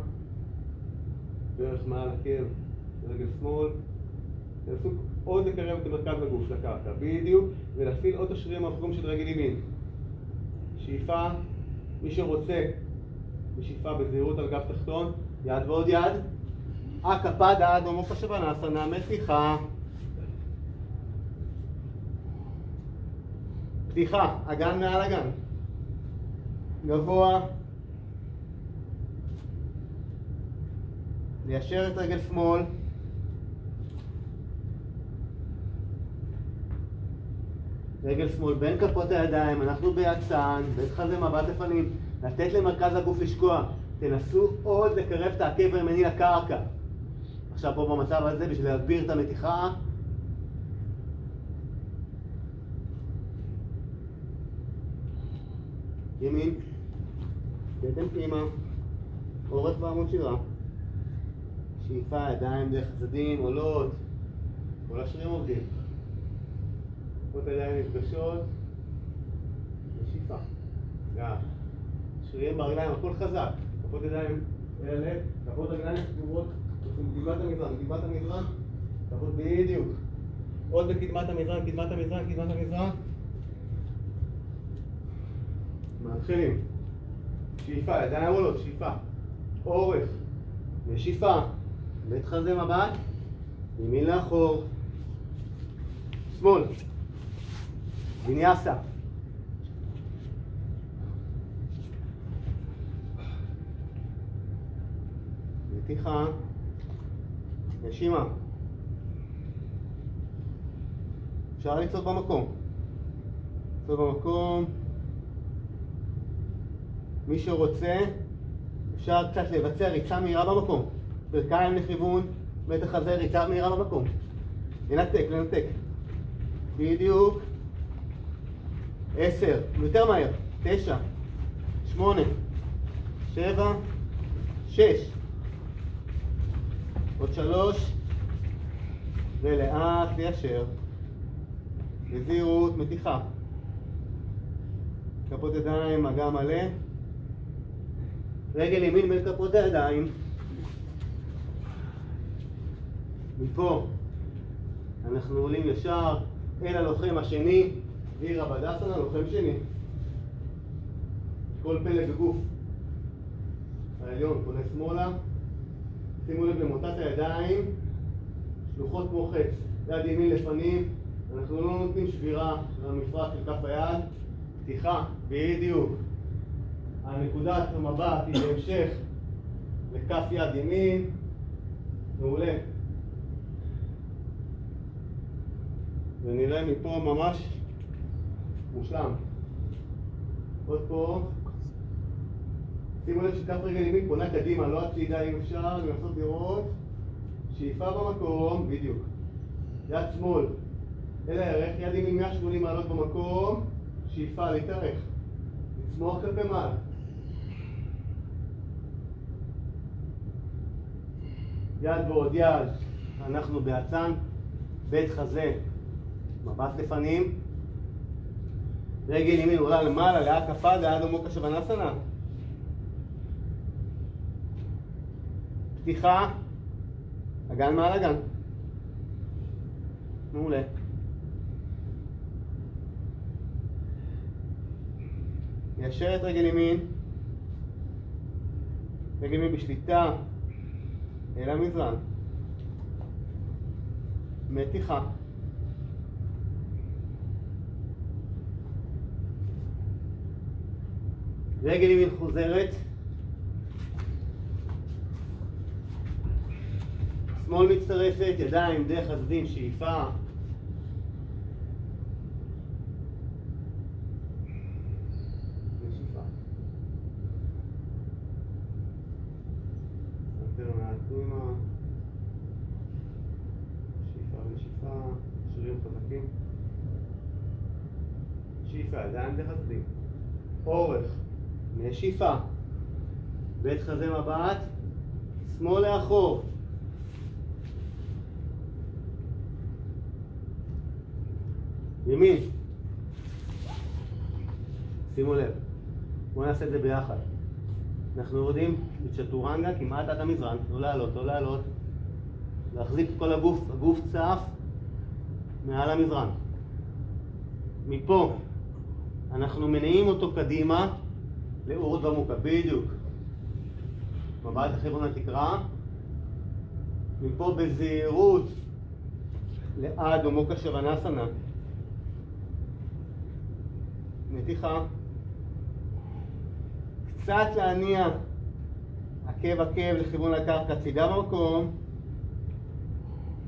ברך מעל עקב, רגל שמאל. תנסו עוד לקרב את מרכז הגוף לקרקע, בדיוק, ולהפעיל עוד השרירים האחרונים של רגל ימין. שאיפה, מי שרוצה, בשאיפה בזהירות על גב תחתון, יד ועוד יד. אקפדה, דומו פשבנסנה, מתיחה. פתיחה, אגן מעל אגן. גבוה. ליישר את רגל שמאל. רגל שמאל בין כפות הידיים, אנחנו ביצן, בית חזה מבט לפנים, לתת למרכז הגוף לשקוע. תנסו עוד לקרב את העקב הימני לקרקע. עכשיו פה במצב הזה, בשביל להגביר את המתיחה, ימין, בטן פנימה, אורך בעמוד שדרה, שאיפה, ידיים דרך הצדדים, עולות, כל השרירים עובדים. כפות הידיים נפגשות, ושאיפה, גב. שרירים ברגליים, הכל חזק, כפות ידיים אלה, כפות רגליים סגורות, קדמת המזרן, קדמת המזרן, כפות בדיוק. עוד בקדמת המזרן, קדמת המזרן, קדמת המזרן. מתחילים. שאיפה, ידיים עולות, שאיפה. אורך, ושאיפה. בית חזה מבט, ימין לאחור. שמאל. ויניאסה. מתיחה. נשימה. אפשר לצעוד במקום. לצעוד במקום. מי שרוצה, אפשר קצת לבצע ריצה מהירה במקום. ברכיים לכיוון, מתח הזה, ריצה מהירה במקום. לנתק, לנתק. בדיוק. 10, יותר מהר. 9, 8, 7, 6. עוד 3. ולאט ליישר. בזהירות, מתיחה. כפות ידיים, מגע מלא. רגל ימין בין כפות הידיים. מפה אנחנו עולים ישר אל הלוחם השני, וירבדסנה, לוחם שני. כל פלג הגוף העליון פונה שמאלה. שימו לב למוטת הידיים, שלוחות כמו חץ, יד ימין לפנים. אנחנו לא נותנים שבירה של המפרק של כף היד. פתיחה, בדיוק. הנקודת המבט היא בהמשך לכף יד ימין. מעולה. ונראה מפה ממש מושלם. עוד פה. שימו לב שכף רגל ימין פונה קדימה, לא הצידה אם אפשר, לנסות לראות. שאיפה במקום, בדיוק. יד שמאל אל הערך, יד ימין 180 מעלות במקום. שאיפה להתארך. לצמוח כלפי מעל. יד ועוד יד, אנחנו בעצן, בית חזה, מבט לפנים. רגל ימין עולה למעלה, לאט כפה, ליד עמוק השבנסנה. פתיחה, אגן מעל אגן. מעולה. ישר את רגל ימין. רגל ימין בשליטה אל המזרן. מתיחה. רגל ימין חוזרת. שמאל מצטרפת, ידיים דרך הצדדים, שאיפה. ושאיפה. יותר מעט פנימה. שאיפה ושאיפה. שרירים חזקים. שאיפה, ידיים דרך הצדדים. אורך. נשיפה. בית חזה מבט, שמאל לאחור. ימין. שימו לב. בואו נעשה את זה ביחד. אנחנו יורדים בצ'טורנגה כמעט עד המזרן, לא לעלות, לא לעלות. להחזיק את כל הגוף, הגוף צף מעל המזרן. מפה אנחנו מניעים אותו קדימה לאורד ומוקה, בדיוק. מבט לכיוון התקרה. מפה בזהירות לאדו מוקה שוונסנה. נתיחה. קצת להניע עקב לכיוון הקרקע, צידה במקום.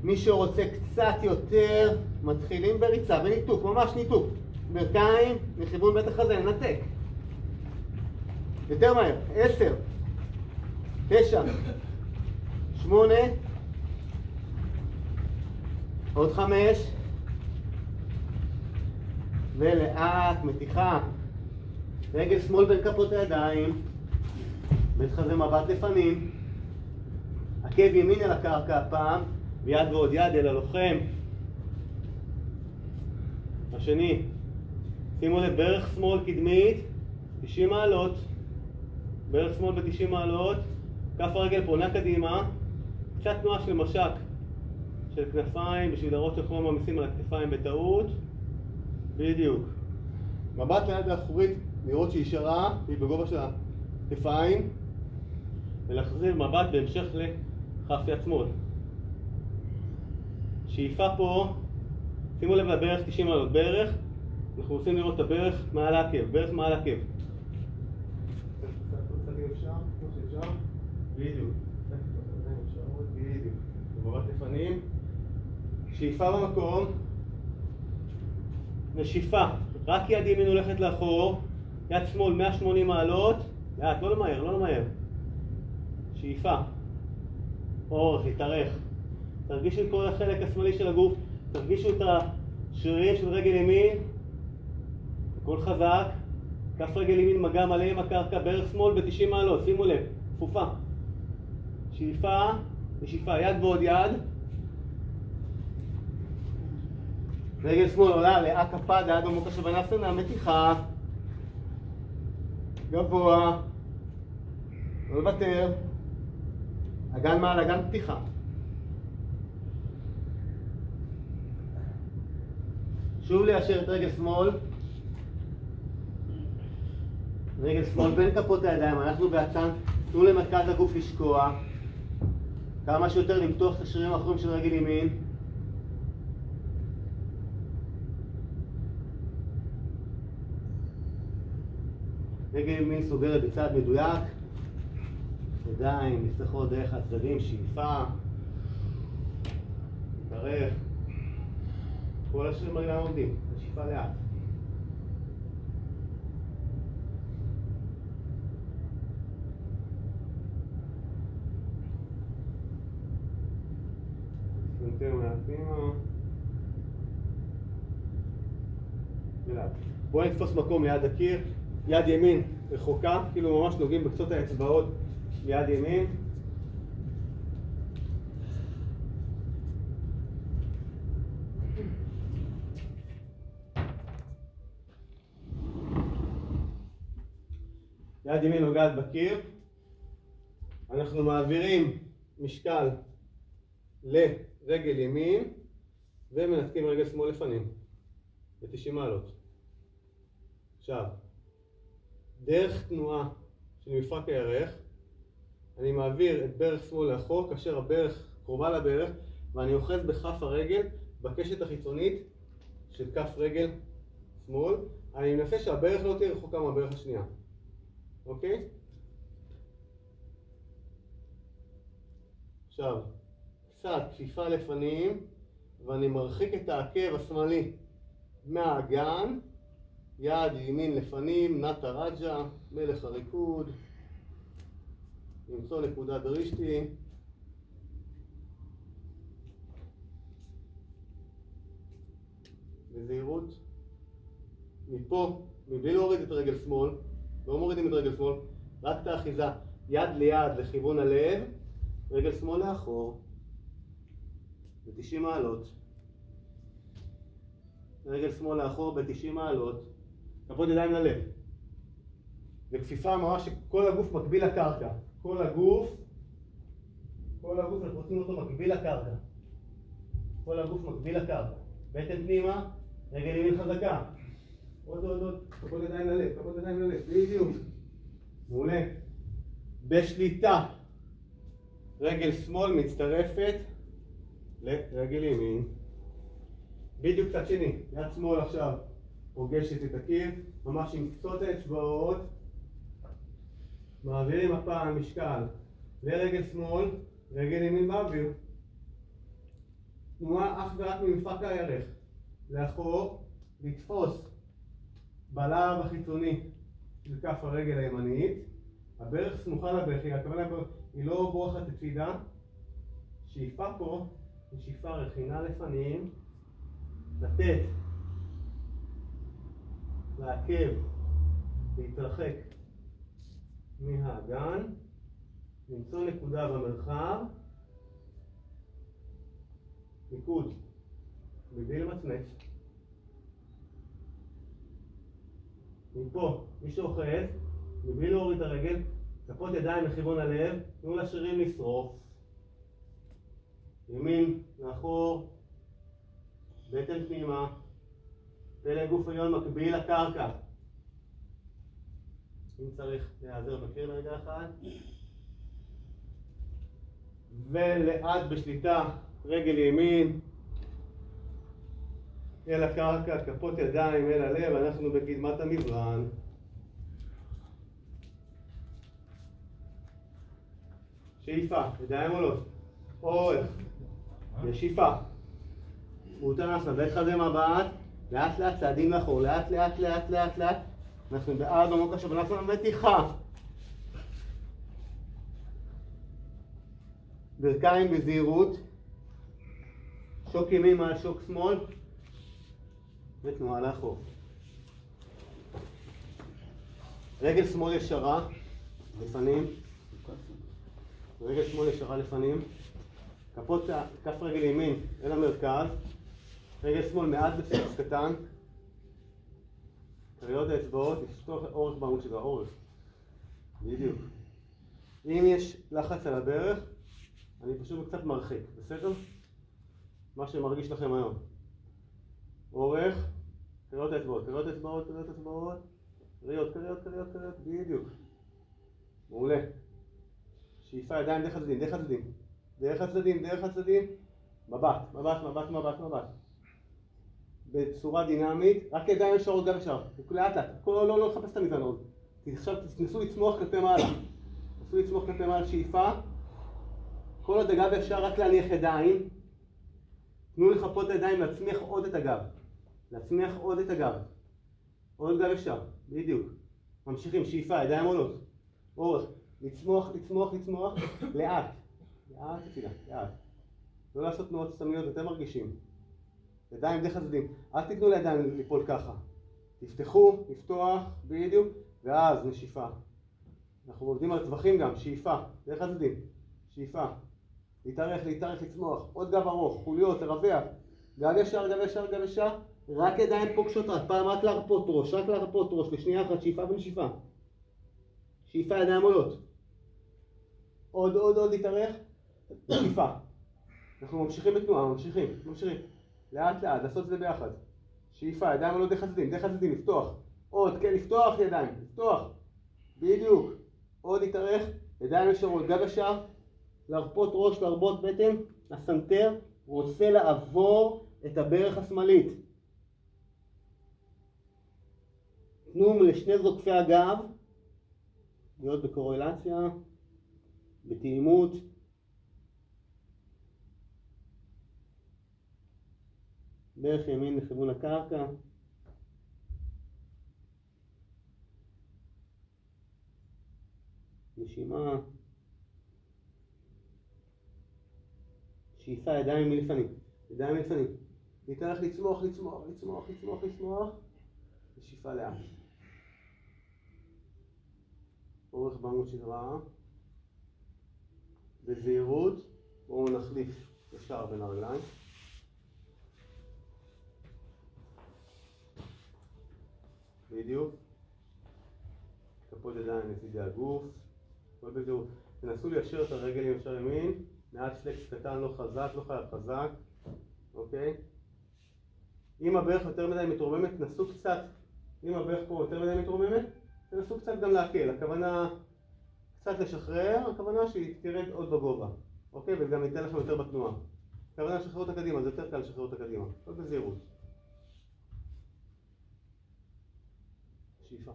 מי שרוצה קצת יותר, מתחילים בריצה, בניתוק, ממש ניתוק. ברכיים לכיוון בית החזה, נתק. יותר מהר, 10, 9, 8, עוד 5, ולאט, מתיחה. רגל שמאל בין כפות הידיים, בית חזה מבט לפנים, עקב ימין אל הקרקע הפעם, ויד ועוד יד אל הלוחם. השני, שימו לב, ברך שמאל קדמית, 90 מעלות, ברך שמאל ב-90 מעלות, כף הרגל פונה קדימה, קצת תנועה של משק של כנפיים בשביל להראות שאנחנו לא מעמיסים על הכתפיים בטעות, בדיוק. מבט ליד האחורית, לראות שהיא ישרה, היא בגובה של הכתפיים, ולהחזיר מבט בהמשך לכף יד שמאל. שאיפה פה, שימו לב לברך 90 מעלות, ברך, אנחנו רוצים לראות את הברך מעל העקב, ברך מעל העקב. בדיוק. מבט לפנים. שאיפה במקום. נשיפה, רק יד ימין הולכת לאחור, יד שמאל 180 מעלות, לאט, לא למהר, לא למהר. שאיפה, אורך, להתארך. תרגישו את כל החלק השמאלי של הגוף, תרגישו את השרירים של רגל ימין, הכל חזק, כף רגל ימין מגע מלא עם הקרקע, ברך שמאל ב-90 מעלות, שימו לב, כפופה. שאיפה, נשיפה, יד ועוד יד. רגל שמאל עולה לאט כפד, עד עמוקה שבנסנה, מתיחה. גבוה. לא לוותר. אגן מעל, אגן פתיחה. שוב ליישר את רגל שמאל. רגל שמאל בין כפות הידיים, אנחנו בעצם, תנו למרכז הגוף לשקוע. כמה שיותר למתוח את השרירים האחוריים של רגל ימין. רגל ימין סוגרת בצד מדויק. ידיים, מסתכלות דרך הצדדים, שאיפה. מתארך. כל השרירים הרגליים עומדים, שאיפה לאט. נותן מעט פנימה. ולאט. בואו נתפוס מקום ליד הקיר. יד ימין רחוקה, כאילו ממש נוגעים בקצות האצבעות ליד ימין. יד ימין נוגעת בקיר. אנחנו מעבירים משקל לרגל ימין ומנתקים רגל שמאל לפנים ב-90 מעלות. עכשיו, דרך תנועה של מפרק הירך, אני מעביר את ברך שמאל לאחור כאשר הברך קרובה לברך, ואני אוחז בכף הרגל בקשת החיצונית של כף רגל שמאל. אני מנסה שהברך לא תהיה רחוקה מהברך השנייה. אוקיי? עכשיו, קצת כפיפה לפנים, ואני מרחיק את העקב השמאלי מהאגן. יד ימין לפנים, נטה רג'ה, מלך הריקוד. למצוא נקודת דרישתי. בזהירות. מפה, מבלי להוריד את רגל שמאל, לא מורידים את רגל שמאל, רק את האחיזה, יד ליד לכיוון הלב, רגל שמאל לאחור, ב-90 מעלות. רגל שמאל לאחור ב-90 מעלות, כפות ידיים ללב. וכפיפה ממש שכל הגוף מקביל לקרקע. כל הגוף, אנחנו רוצים אותו מקביל לקרקע. כל הגוף מקביל לקרקע. בטן פנימה, רגל ימין חזקה. עוד, כפות ידיים ללב, כפות ידיים ללב, בדיוק. מעולה. בשליטה, רגל שמאל מצטרפת לרגל ימין. בדיוק צד שני, יד שמאל עכשיו פוגשת את הקיר, ממש עם קצות האצבעות, מעבירים הפעם משקל לרגל שמאל, רגל ימין באוויר. תנועה אך ורק ממפק הירך, לאחור, לתפוס בלב החיצוני של כף הרגל הימנית, הברך סמוכה לבכי, הכוונה פה היא לא בורחת הצידה, שאיפה פה היא שאיפה רכינה לפנים, לתת לעקב להתרחק מהאגן, למצוא נקודה במרחב, מיקוד מבלי למצמץ. מפה מי שאוחז מבלי להוריד את הרגל, כפות ידיים לכיוון הלב, תנו לשרירים לשרוף, ימין לאחור, בטן פנימה, פלג גוף עליון מקביל לקרקע. אם צריך להיעזר בקיר לרגע אחד. ולאט בשליטה, רגל ימין אל הקרקע, כפות ידיים אל הלב, אנחנו בקדמת המברן. שאיפה, ידיים עולות, אורך, ושאיפה. מוטנסה, בית חזה מבט, לאט לאט צעדים לאחור, לאט לאט לאט לאט לאט. אנחנו בעד עמוק השבנסה מתיחה. ברכיים בזהירות, שוק ימין מעל שוק שמאל, ותנועה לאחור. רגל שמאל ישרה לפנים, רגל שמאל ישרה לפנים, כף רגל ימין אל המרכז, רגל שמאל מעט בסיס קטן, קריות האצבעות, לפתוח אורך בעמוד של האורך, בדיוק. אם יש לחץ על הברך, אני פשוט קצת מרחיק, בסדר? מה שמרגיש לכם היום. אורך, קריות האצבעות, קריות האצבעות, קריות האצבעות, קריות, קריות, קריות, קריות, בדיוק. מעולה. שאיפה ידיים דרך הצדדים, דרך הצדדים, דרך הצדדים, דרך הצדדים, מבט, מבט, מבט, מבט, מבט. בצורה דינמית, רק ידיים ישרות גם ישר, לאט לאט, לא לחפש את המזרן עוד. עכשיו תנסו לצמוח כלפי מעלה, תנסו לצמוח כלפי מעלה, שאיפה, כל עוד הגב ישר רק להניח ידיים, תנו לחפות את הידיים להצמיח עוד את הגב, להצמיח עוד את הגב, עוד גב ישר, בדיוק. ממשיכים, שאיפה, ידיים עולות, אורך, לצמוח, לצמוח, לצמוח, לאט, לאט הצידה, לאט. לא לעשות תנועות סתמיות, אתם מרגישים. ידיים דרך הצדדים, אל תיתנו לידיים ליפול ככה. תפתחו, לפתוח, בדיוק, ואז נשיפה. אנחנו עובדים על טווחים גם, שאיפה, דרך הצדדים, שאיפה. להתארך, להתארך, לצמוח, עוד גב ארוך, חוליות, לרווח, גב ישר, גב ישר, גב ישר, רק ידיים פוגשות רק, פעם רק להרפות ראש, רק להרפות ראש, לשנייה אחת, שאיפה ונשיפה. שאיפה, ידיים עולות. עוד להתארך, שאיפה. אנחנו ממשיכים בתנועה, ממשיכים. לאט לאט, לעשות את זה ביחד. שאיפה, ידיים עולות דרך הצדדים, דרך הצדדים, לפתוח. עוד, כן, לפתוח ידיים, לפתוח. בדיוק. עוד להתארך, ידיים ישרות, גב ישר, להרפות ראש, להרבות בטן, הסנטר רוצה לעבור את הברך השמאלית. תנו לשני זוקפי הגב, להיות בקורלציה, בתאימות. ברך ימין לכיוון הקרקע. נשימה. שאיפה, ידיים מלפנים. ידיים מלפנים. להתארך לצמוח, לצמוח, לצמוח, לצמוח, לצמוח. ושאיפה לאט. אורך בעמוד שדרה. בזהירות, בואו נחליף ישר בין הרגליים. בדיוק. כפות ידיים לצידי הגוף. בזהירות. תנסו ליישר את הרגל עם ישר ימין. מעט פלקס קטן, לא חזק, לא חייב חזק. אוקיי? אם הברך יותר מדי מתרוממת, תנסו קצת. אם הברך פה יותר מדי מתרוממת, תנסו קצת גם להקל. הכוונה קצת לשחרר, הכוונה שהיא תרד עוד בגובה. אוקיי? וגם ניתן לכם יותר בתנועה. הכוונה לשחרר אותה קדימה, זה יותר קל לשחרר אותה קדימה. כל בזהירות. שאיפה.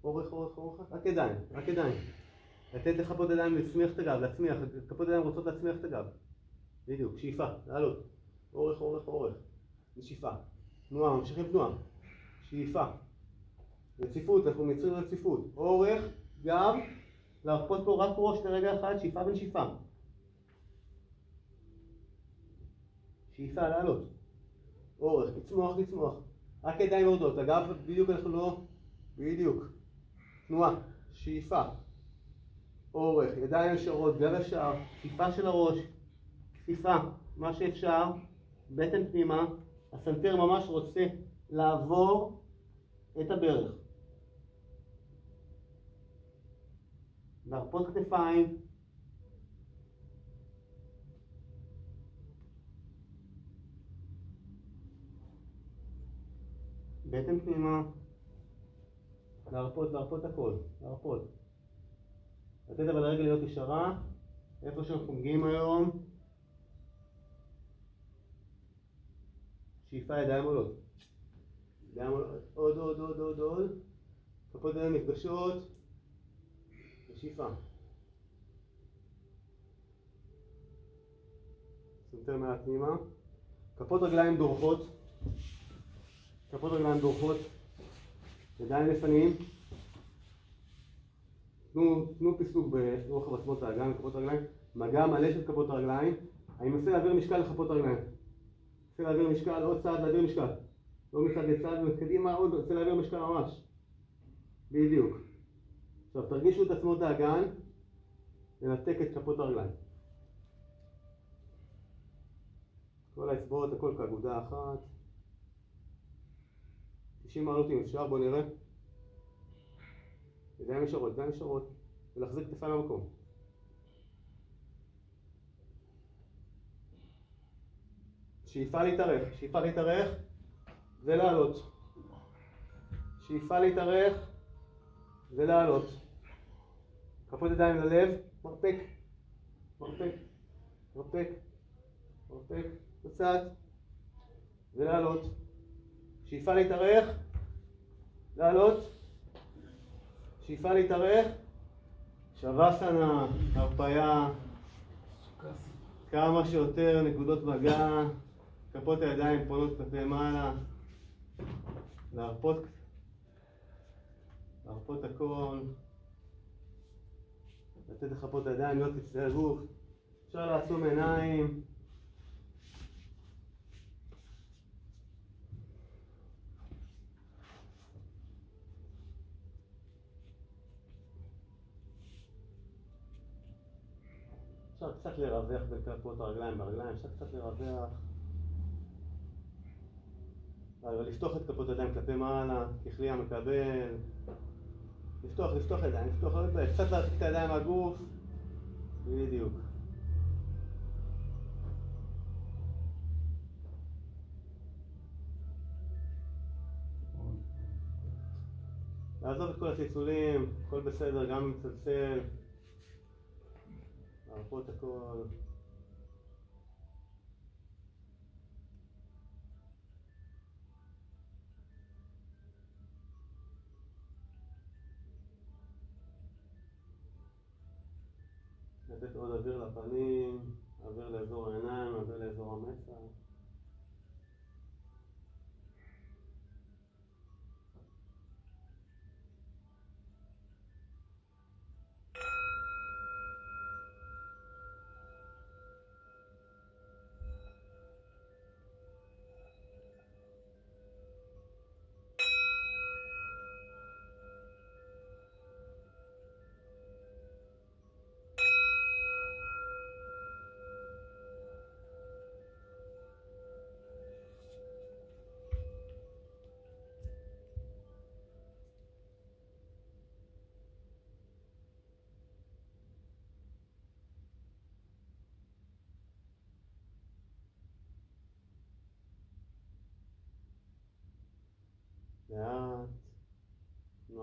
אורך, אורך, אורך. רק ידיים, רק ידיים. לתת לכפות ידיים להצמיח את הגב, להצמיח. כפות ידיים רוצות להצמיח את הגב. בדיוק, שאיפה, לעלות. אורך, אורך, אורך. נשיפה. תנועה, ממשיכים תנועה. שאיפה. רציפות, אנחנו מייצרים רציפות. אורך, גב. להרפות פה רק ראש לרגע אחד, שאיפה ונשיפה. שאיפה, לעלות. אורך, לצמוח, לצמוח. רק ידיים יורדות, הגב בדיוק אנחנו לא... בדיוק. תנועה, שאיפה. אורך, ידיים ישרות, גב ישר, כפיפה של הראש. כפיפה, מה שאפשר. בטן פנימה. הסנטר ממש רוצה לעבור את הברך. להרפות כתפיים. בטן פנימה. להרפות, להרפות הכל. להרפות. לתת אבל הרגל להיות ישרה. איפה שאנחנו מגיעים היום. שאיפה ידיים עולות. ידיים עולות. עוד, עוד, עוד, עוד, עוד. כפות ידיים נפגשות. ושאיפה. סנטר מעט פנימה. כפות רגליים דורכות. כפות רגליים דורכות. ידיים לפנים. תנו פיסוק ברוחב עצמות האגן לכפות הרגליים. מגע מלא של כפות הרגליים. אני מנסה להעביר משקל לכפות הרגליים. רוצה להעביר משקל, עוד צעד להעביר משקל. לא מצד לצד וקדימה, עוד רוצה להעביר משקל ממש. בדיוק. עכשיו תרגישו את עצמות האגן, לנתק את כפות הרגליים. כל האצבעות, הכל כאגודה אחת. 90 מעלות אם אפשר, בואו נראה. ידיים ישרות, ידיים ישרות. ולהחזיק כתפיים למקום. שאיפה להתארך, שאיפה להתארך ולעלות. שאיפה להתארך ולעלות. כפות ידיים ללב, מרפק, מרפק, מרפק, מרפק, בצד ולעלות. שאיפה להתארך, לעלות. שאיפה להתארך, שווסנה, הרפיה, כמה שיותר נקודות מגע, כפות הידיים פונות כלפי מעלה, להרפות הכל, לתת לכפות הידיים להיות אצלי הגוף, אפשר לעצום עיניים, אפשר קצת לרווח בין כפות הרגליים ברגליים, אפשר קצת לרווח. לפתוח את כפות הידיים כלפי מעלה, ככלי מקבל. לפתוח ידיים, קצת להרחיק את הידיים מהגוף. בדיוק. לעזוב את כל הצלצולים, הכל בסדר, גם אם מצלצל. להרפות הכל. לתת עוד אוויר לפנים, אוויר לאזור העיניים, אוויר לאזור המצח.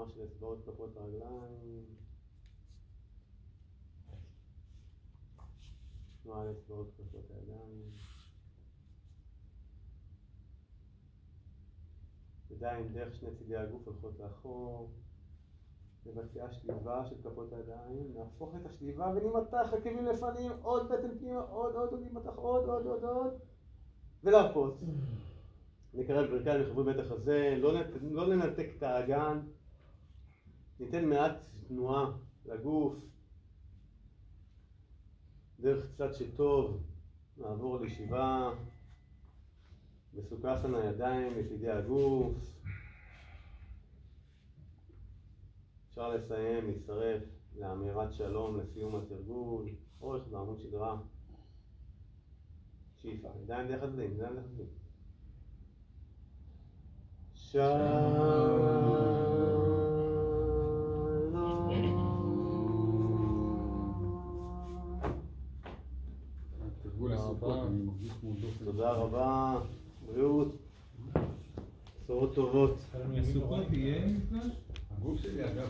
תנועה של אצבעות כפות הרגליים. תנועה לאצבעות כפות הידיים. ידיים דרך שני צידי הגוף הולכות לאחור. לבצע שליבה של כפות הידיים, נהפוך את השליבה ונמתח, עקבים לפנים, עוד בטן פנימה, עוד נמתח, עוד, ולהרפות. נקרב ברכיים לחברי בית החזה, לא לנתק את האגן, ניתן מעט תנועה לגוף, דרך צד שטוב, נעבור לישיבה, בסוכסנה ידיים לצידי הגוף. אפשר לסיים, להצטרף לאמירת שלום לסיום התרגול, אורך בעמוד שדרה. שאיפה, ידיים דרך הצדדים, ידיים דרך הצדדים. תודה רבה, בריאות, בשורות טובות. בסוכות יהיה מפגש? הגוף שלי אגב,